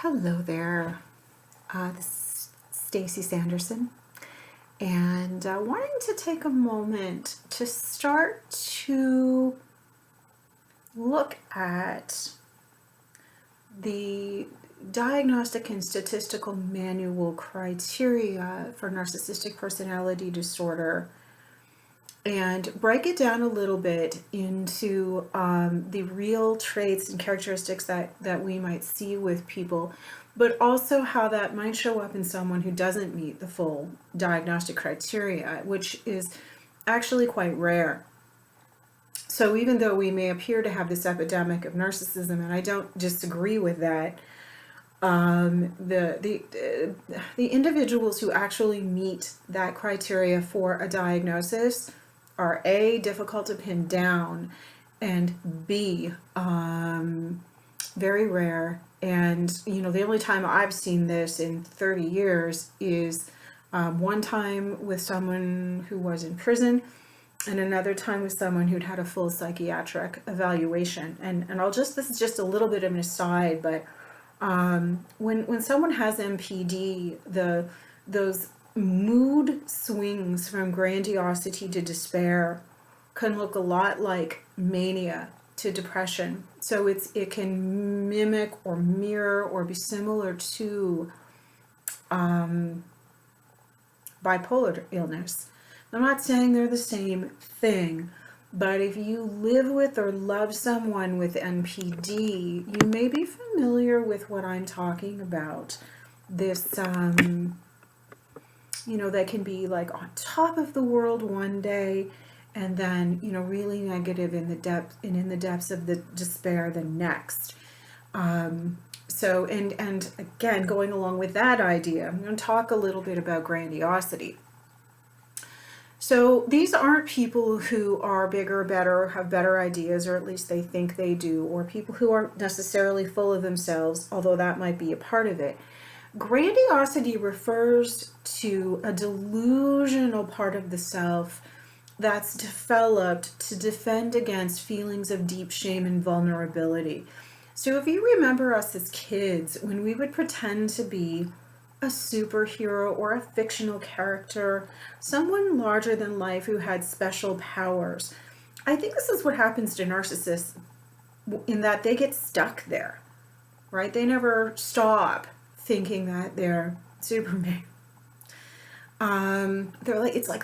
Hello there, this is Stacy Sanderson, and wanting to take a moment to start to look at the diagnostic and statistical manual criteria for narcissistic personality disorder and break it down a little bit into the real traits and characteristics that we might see with people, but also how that might show up in someone who doesn't meet the full diagnostic criteria, which is actually quite rare. So even though we may appear to have this epidemic of narcissism, and I don't disagree with that, the individuals who actually meet that criteria for a diagnosis are A, difficult to pin down, and B, very rare. And the only time I've seen this in 30 years is one time with someone who was in prison, and another time with someone who'd had a full psychiatric evaluation. And this is just a little bit of an aside, but when someone has MPD, those mood swings from grandiosity to despair can look a lot like mania to depression. So it can mimic or mirror or be similar to bipolar illness. I'm not saying they're the same thing, but if you live with or love someone with NPD, you may be familiar with what I'm talking about. This that can be like on top of the world one day, and then really negative in the depths of the despair the next. So again, going along with that idea, I'm going to talk a little bit about grandiosity. So these aren't people who are bigger, better, have better ideas, or at least they think they do, or people who aren't necessarily full of themselves, although that might be a part of it. Grandiosity refers to a delusional part of the self that's developed to defend against feelings of deep shame and vulnerability. So if you remember us as kids, when we would pretend to be a superhero or a fictional character, someone larger than life who had special powers, I think this is what happens to narcissists, in that they get stuck there, right? They never stop thinking that they're Superman. They're like, it's like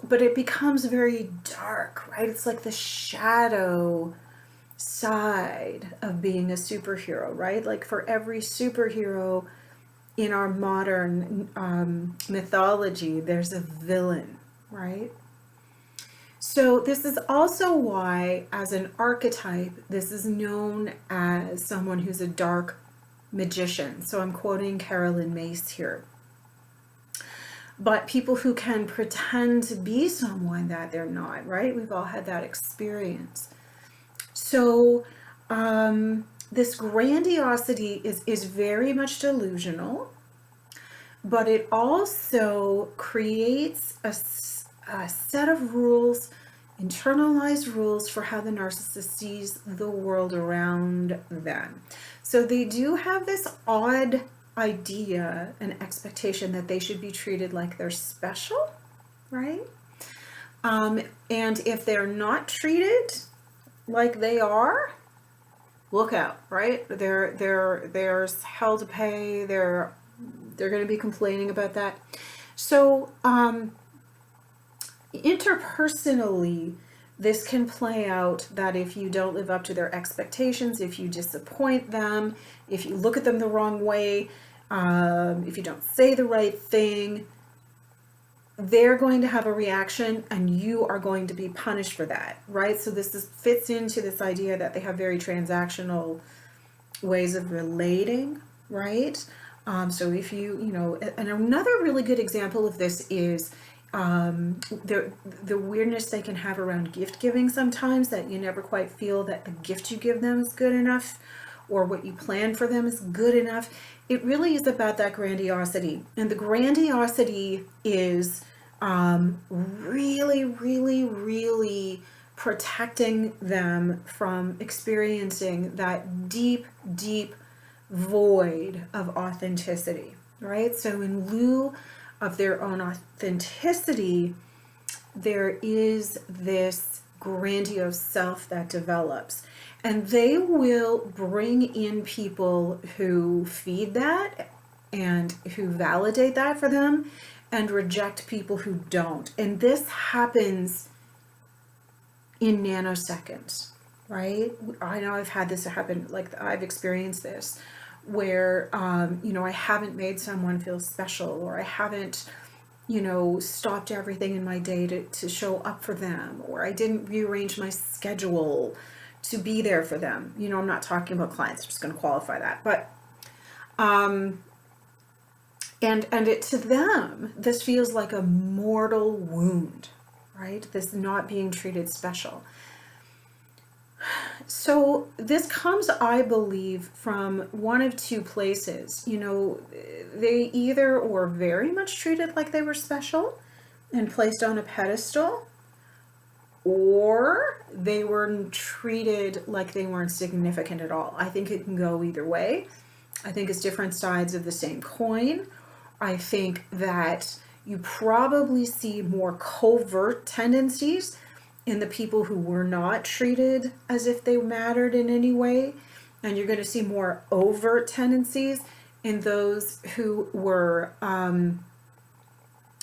but it becomes very dark, right? It's like the shadow side of being a superhero, right? Like for every superhero in our modern mythology, there's a villain, right? So this is also why, as an archetype, this is known as someone who's a dark magician. So I'm quoting Carolyn Mace here. But people who can pretend to be someone that they're not, right? We've all had that experience. So this grandiosity is very much delusional, but it also creates a set of rules, internalized rules for how the narcissist sees the world around them. So they do have this odd idea and expectation that they should be treated like they're special, right? And if they're not treated like they are, look out, right? There's hell to pay. They're going to be complaining about that. So interpersonally, this can play out that if you don't live up to their expectations, if you disappoint them, if you look at them the wrong way, if you don't say the right thing, they're going to have a reaction and you are going to be punished for that, right? So this fits into this idea that they have very transactional ways of relating, right? So if and another really good example of this is the weirdness they can have around gift giving sometimes, that you never quite feel that the gift you give them is good enough or what you plan for them is good enough. It really is about that grandiosity. And the grandiosity is really, really, really protecting them from experiencing that deep, deep void of authenticity, right? So in lieu of their own authenticity, there is this grandiose self that develops. And they will bring in people who feed that and who validate that for them, and reject people who don't. And this happens in nanoseconds, right? I know I've had this happen, like I've experienced this, where, I haven't made someone feel special, or I haven't, stopped everything in my day to show up for them, or I didn't rearrange my schedule to be there for them. I'm not talking about clients, I'm just going to qualify that. But, and it, to them, this feels like a mortal wound, right? This not being treated special. So this comes, I believe, from one of two places. They either were very much treated like they were special and placed on a pedestal, or they were treated like they weren't significant at all. I think it can go either way. I think it's different sides of the same coin. I think that you probably see more covert tendencies in the people who were not treated as if they mattered in any way. And you're going to see more overt tendencies in those who were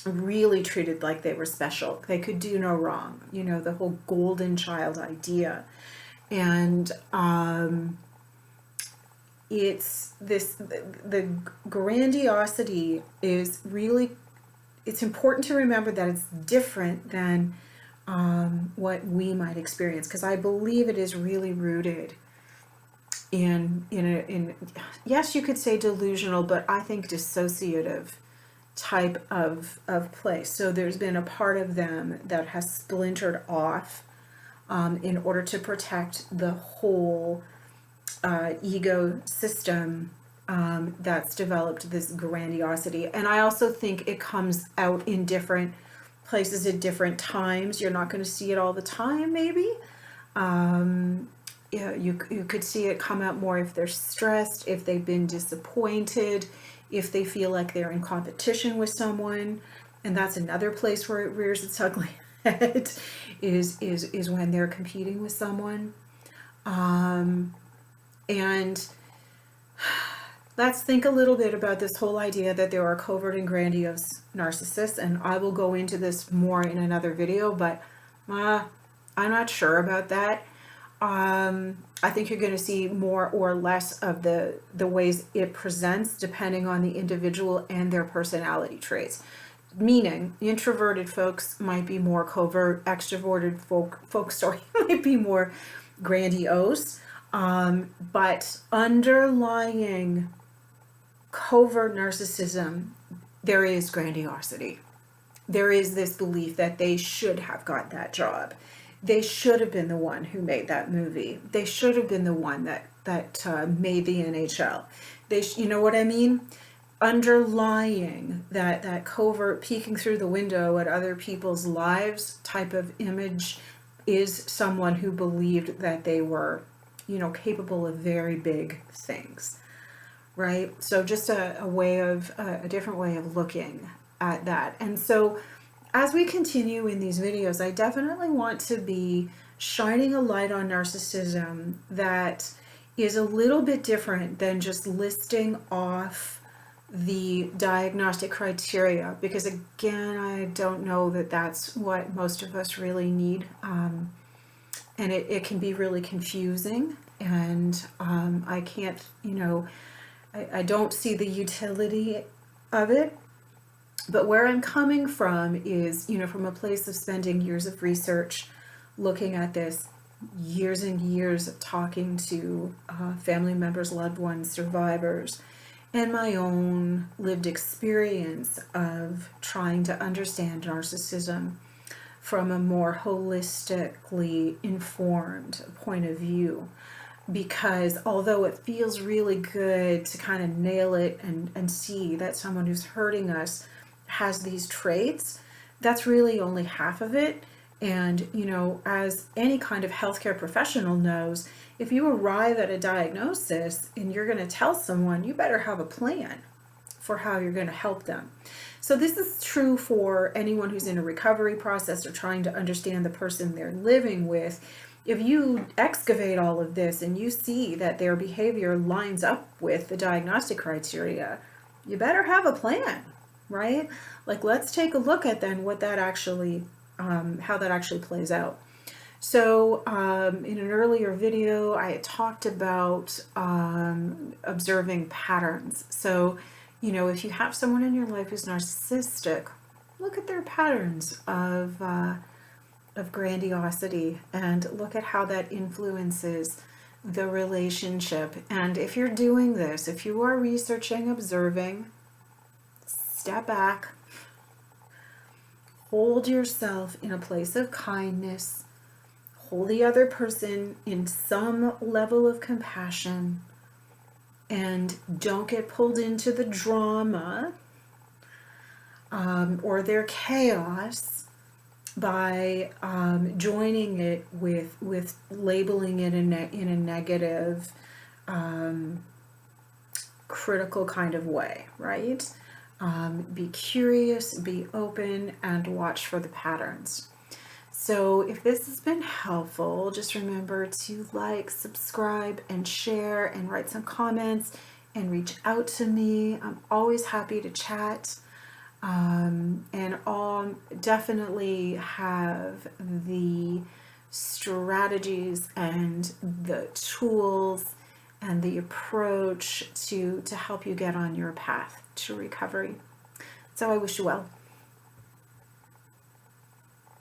really treated like they were special. They could do no wrong. The whole golden child idea. And it's this, the grandiosity is really, it's important to remember that it's different than what we might experience, because I believe it is really rooted in yes, you could say delusional, but I think dissociative type of place. So there's been a part of them that has splintered off in order to protect the whole ego system that's developed this grandiosity. And I also think it comes out in different places at different times. You're not going to see it all the time, maybe. You could see it come out more if they're stressed, if they've been disappointed, if they feel like they're in competition with someone. And that's another place where it rears its ugly head, is when they're competing with someone. And let's think a little bit about this whole idea that there are covert and grandiose narcissists, and I will go into this more in another video, but I'm not sure about that. I think you're going to see more or less of the ways it presents depending on the individual and their personality traits. Meaning, introverted folks might be more covert, extroverted folks might be more grandiose, but underlying covert narcissism, there is grandiosity. There is this belief that they should have got that job. They should have been the one who made that movie. They should have been the one that made the NHL. You know what I mean? Underlying that covert peeking through the window at other people's lives type of image is someone who believed that they were, capable of very big things. Right? So just a different way of looking at that. And so as we continue in these videos, I definitely want to be shining a light on narcissism that is a little bit different than just listing off the diagnostic criteria, because again, I don't know that that's what most of us really need. And it can be really confusing, and I can't, I don't see the utility of it. But where I'm coming from is, from a place of spending years of research, looking at this, years and years of talking to family members, loved ones, survivors, and my own lived experience of trying to understand narcissism from a more holistically informed point of view. Because although it feels really good to kind of nail it and see that someone who's hurting us has these traits, that's really only half of it. And, you know, as any kind of healthcare professional knows, if you arrive at a diagnosis and you're going to tell someone, you better have a plan for how you're going to help them. So this is true for anyone who's in a recovery process or trying to understand the person they're living with. If you excavate all of this and you see that their behavior lines up with the diagnostic criteria, you better have a plan, right? Like, let's take a look at then what that actually, how that actually plays out. So in an earlier video, I had talked about observing patterns. So, you know, if you have someone in your life who's narcissistic, look at their patterns of grandiosity and look at how that influences the relationship. And if you're doing this, if you are researching, observing, step back, hold yourself in a place of kindness, hold the other person in some level of compassion, and don't get pulled into the drama or their chaos by joining it with labeling it in a negative, critical kind of way, right? Be curious, be open, and watch for the patterns. So if this has been helpful, just remember to like, subscribe, and share, and write some comments, and reach out to me. I'm always happy to chat. And I'll definitely have the strategies and the tools and the approach to help you get on your path to recovery. So I wish you well.